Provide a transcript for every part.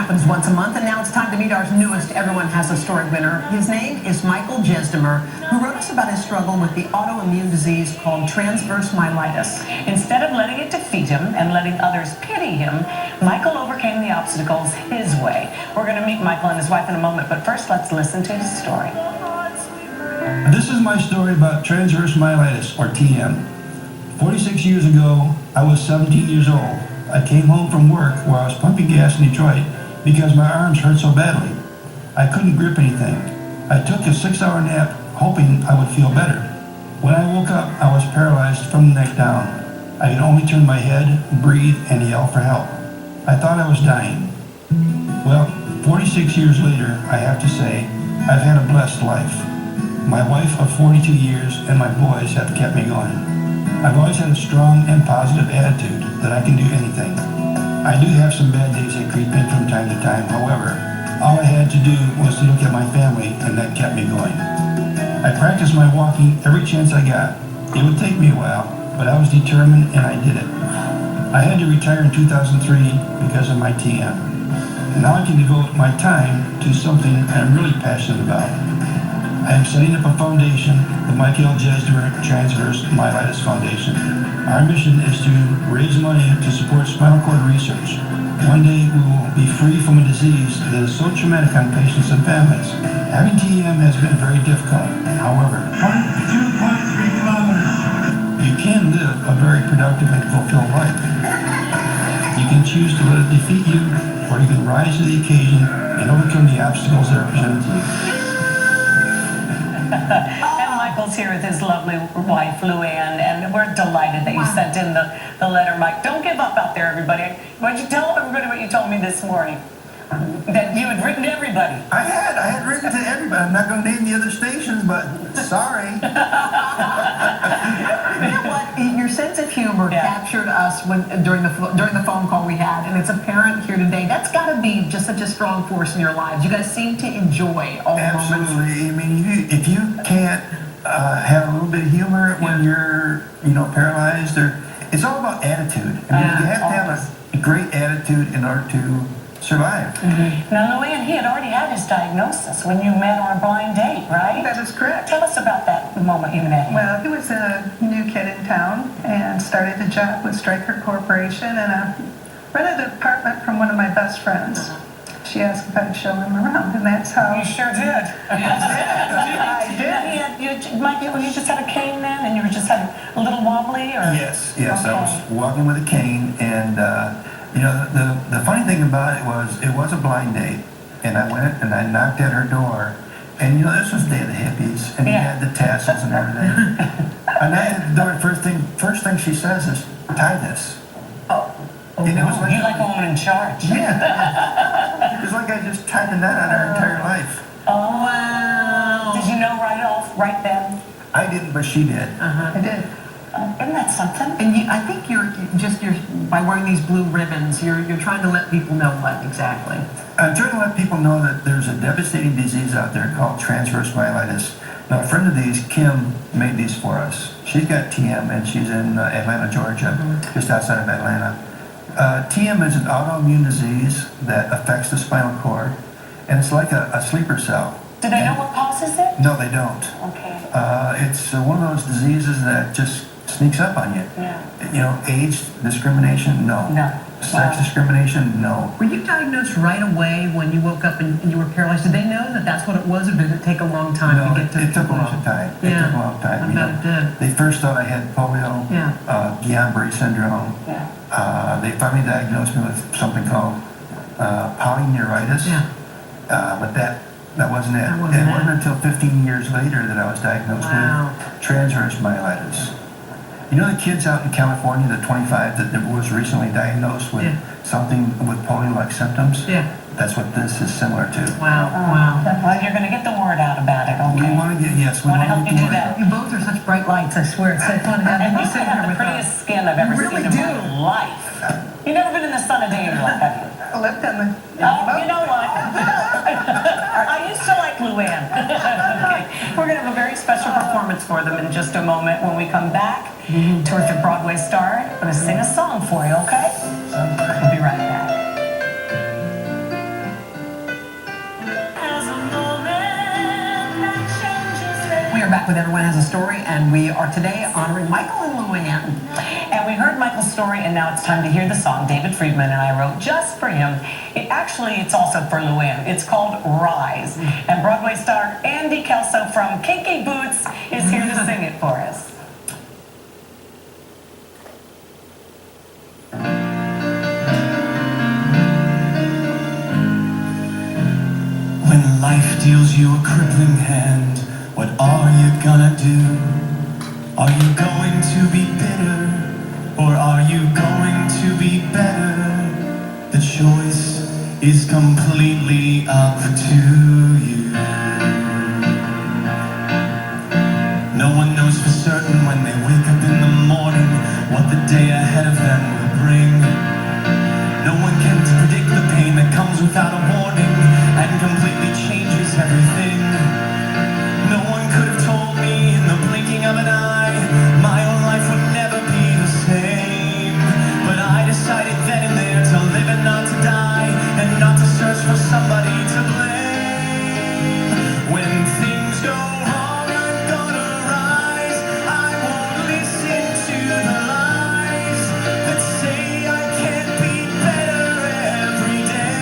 happens once a month, and now it's time to meet our newest Everyone Has a Story winner. His name is Michael Jesdemer, who wrote us about his struggle with the autoimmune disease called transverse myelitis. Instead of letting it defeat him and letting others pity him, Michael overcame the obstacles his way. We're going to meet Michael and his wife in a moment, but first let's listen to his story. This is my story about transverse myelitis, or TM. 46 years ago, I was 17 years old. I came home from work where I was pumping gas in Detroit because my arms hurt so badly. I couldn't grip anything. I took a 6-hour nap hoping I would feel better. When I woke up, I was paralyzed from the neck down. I could only turn my head, breathe, and yell for help. I thought I was dying. Well, 46 years later, I have to say, I've had a blessed life. My wife of 42 years and my boys have kept me going. I've always had a strong and positive attitude that I can do anything. I do have some bad days that creep in from time to time. However, all I had to do was to look at my family, and that kept me going. I practiced my walking every chance I got. It would take me a while, but I was determined and I did it. I had to retire in 2003 because of my TM. Now I can devote my time to something I'm really passionate about. I am setting up a foundation, the Michael Jesdemer Transverse Myelitis Foundation. Our mission is to raise money to support spinal cord research. One day we will be free from a disease that is so traumatic on patients and families. Having TM has been very difficult. However, 2.3 kilometers. You can live a very productive and fulfilled life. You can choose to let it defeat you, or you can rise to the occasion and overcome the obstacles that are presented to you. And Michael's here with his lovely wife, Luann, and we're delighted that you sent in the letter, Mike. Don't give up out there, everybody. Why don't you tell everybody what you told me this morning? That you had written to everybody. I had written to everybody. I'm not going to name the other stations, but sorry. You know what? Your sense of humor captured us during the phone call we had, and it's apparent here today. That's got to be just such a strong force in your lives. You guys seem to enjoy all the moments. Absolutely. I mean, if you can't have a little bit of humor when you're, paralyzed, it's all about attitude. I mean, you have to have a great attitude in order to survive. Now, Luann, he had already had his diagnosis when you met on a blind date, right? That is correct. Tell us about that moment you met him. Well, he was a new kid in town and started a job with Stryker Corporation, and I rented an apartment from one of my best friends. She asked if I'd show him around, and that's how... You sure did. I did. Mike, you just had a cane then, and you were just had a little wobbly, or? Yes. Okay. I was walking with a cane, and the funny thing about it was a blind date, and I went and I knocked at her door, and this was the day of the hippies, and he had the tassels and everything. And I at the door, first thing she says is, "Tie this." And it was like, you like a woman in charge. Yeah. It was like I just tied a knot on her entire life. Oh, wow. Did you know right then? I didn't, but she did. I did. Isn't that something? And I think you're by wearing these blue ribbons, you're trying to let people know what exactly. I'm trying to let people know that there's a devastating disease out there called transverse myelitis. Now, a friend of these, Kim, made these for us. She's got TM, and she's in Atlanta, Georgia, just outside of Atlanta. TM is an autoimmune disease that affects the spinal cord, and it's like a sleeper cell. Do they know what causes it? No, they don't. Okay. It's one of those diseases that just sneaks up on you. Yeah. Age discrimination, no. No. Sex discrimination, no. Were you diagnosed right away when you woke up and you were paralyzed? Did they know that that's what it was, or did it take a long time to get to it took a long time. It took a long time. I bet it did. They first thought I had polio, Guillain-Barré syndrome. They finally diagnosed me with something called polyneuritis. But that wasn't it. It wasn't until 15 years later that I was diagnosed with transverse myelitis. The kids out in California, the 25 that was recently diagnosed with something with polio-like symptoms? That's what this is similar to. Wow. Well, you're going to get the word out about it, okay? We want to get, we want to help you do that. You both are such bright lights, I swear. It's so fun having you sit here with us. The prettiest skin I've ever seen in my life. You've never been in the sun a day in your life, have you? I lived in the... Oh, you know what? I used to like Luann. Okay. We're going to have a very special performance for them in just a moment. When we come back, terrific Broadway star, I'm going to sing a song for you, okay? We'll be right back. back with Everyone Has a Story, and we are today honoring Michael and Luann. And we heard Michael's story, and now it's time to hear the song David Friedman and I wrote just for him. It's also for Luann. It's called Rise. And Broadway star Andy Kelso from Kinky Boots is here to sing it for us. When life deals you a crippling hand, what are you gonna do? Are you going to be bitter, or are you going to be better? The choice is completely up to you. No one knows for certain when they wake up in the morning what the day ahead of them will bring. No one can predict the pain that comes without a warning and completely changes everything. No one could have told me in the blinking of an eye my own life would never be the same. But I decided then and there to live and not to die, and not to search for somebody to blame. When things go wrong, I'm gonna rise. I won't listen to the lies that say I can't be better every day.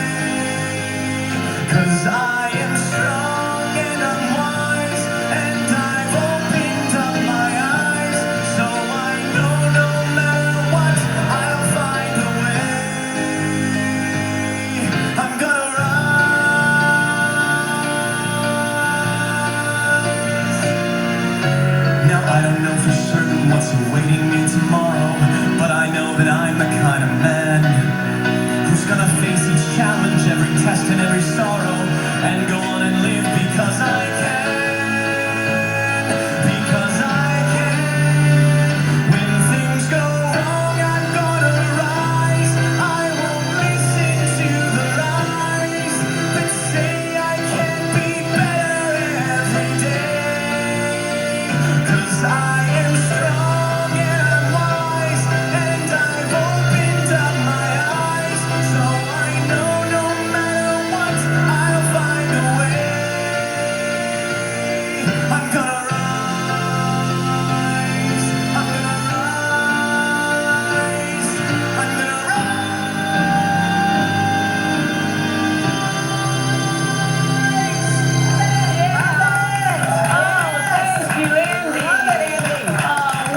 'Cause I am strong and I'm wise, and I've opened up my eyes, so I know no matter what, I'll find a way. I'm gonna rise. Now I don't know for certain what's awaiting me tomorrow, but I know that I'm the kind of man who's gonna face each challenge, every test and every sorrow, and go on and live because I can. Because I can. When things go wrong, I'm gonna rise. I won't listen to the lies that say I can't be better every day. 'Cause I am strong and I'm wise, and I've opened up my eyes, so I know no matter what, I'll find a way. I'm gonna rise. I'm gonna rise. I'm gonna Thank you, Andy.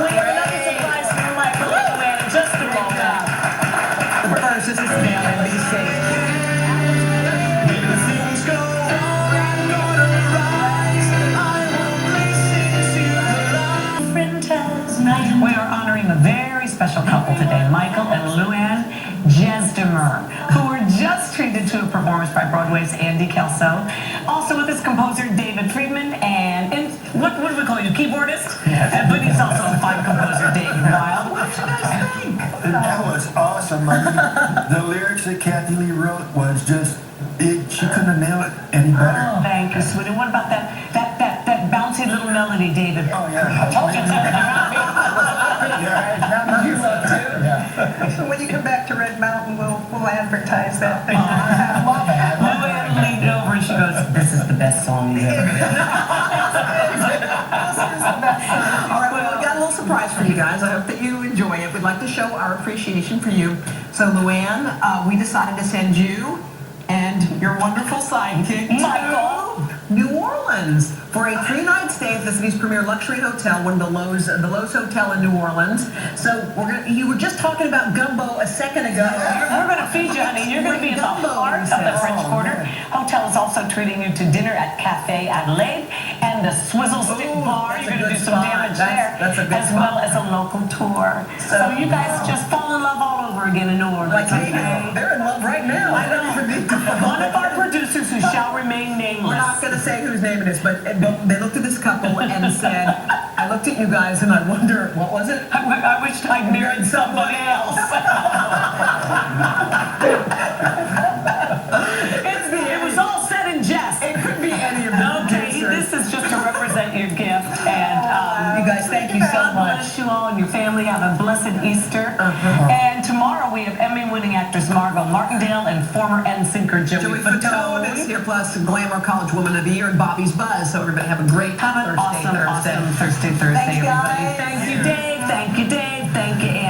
We have another surprise for Michael and Luann in just a moment. But first, this is Sam and be safe. When things go wrong, I'm gonna rise. I won't listen to the lies. We are honoring a very special couple today, Michael and Luann Jesdemer, who were just treated to a performance by Broadway's Andy Kelso. Also with us, composer David Friedman, and what do we call you, keyboardist? But he's also a fine composer, David Wild. What did you guys think? That was awesome. I mean, the lyrics that Kathie Lee wrote was just, she couldn't have nailed it any better. Oh, thank you, sweetie. What about that bouncy little melody, David? Oh, yeah. I told you it's everything around me. You love too. So when you come back to Red Mountain, we'll advertise that thing. Luann leaned over and she goes, "This is the best song he's ever written." All right, well, we've got a little surprise for you guys. I hope that you enjoy it. We'd like to show our appreciation for you. So, Luann, we decided to send you and your wonderful sidekick, Michael, to New Orleans for a 3-night stay at the city's premier luxury hotel, one of the Lowe's Hotel in New Orleans. So, you were just talking about gumbo a second ago. we're going to feed you, honey. You're going to be in the heart of the French Quarter. Hotel is also treating you to dinner at Cafe Adelaide and the Swizzle Stick Bar. that's You're a going to good do some spot. damage That's a there, good as spot. well as a local tour. So you guys just fall in love all over again in New Orleans. Like, okay? they're in love right now. I know. One of our producers who shall remain We're nameless. not going to say whose name it is, but they looked at this couple and said, I looked at you guys and I wonder, what was it? I wished I'd married somebody else. It was all said in jest. It could be any of them. Okay, this is just to represent your gift, and You guys, thank you so God much. bless you all and your family. Have a blessed Easter, And tomorrow we have Emmy-winning actress Margot Martindale and former NSYNCer Joey Joey Fatone is Fatone. here, plus Glamour College Woman of the Year and Bobby's Buzz. So everybody have a great Have an Thursday. awesome Thursday, Thanks, everybody. guys. Thank you, Dave. Thank you, Dave. Thank you, Ann.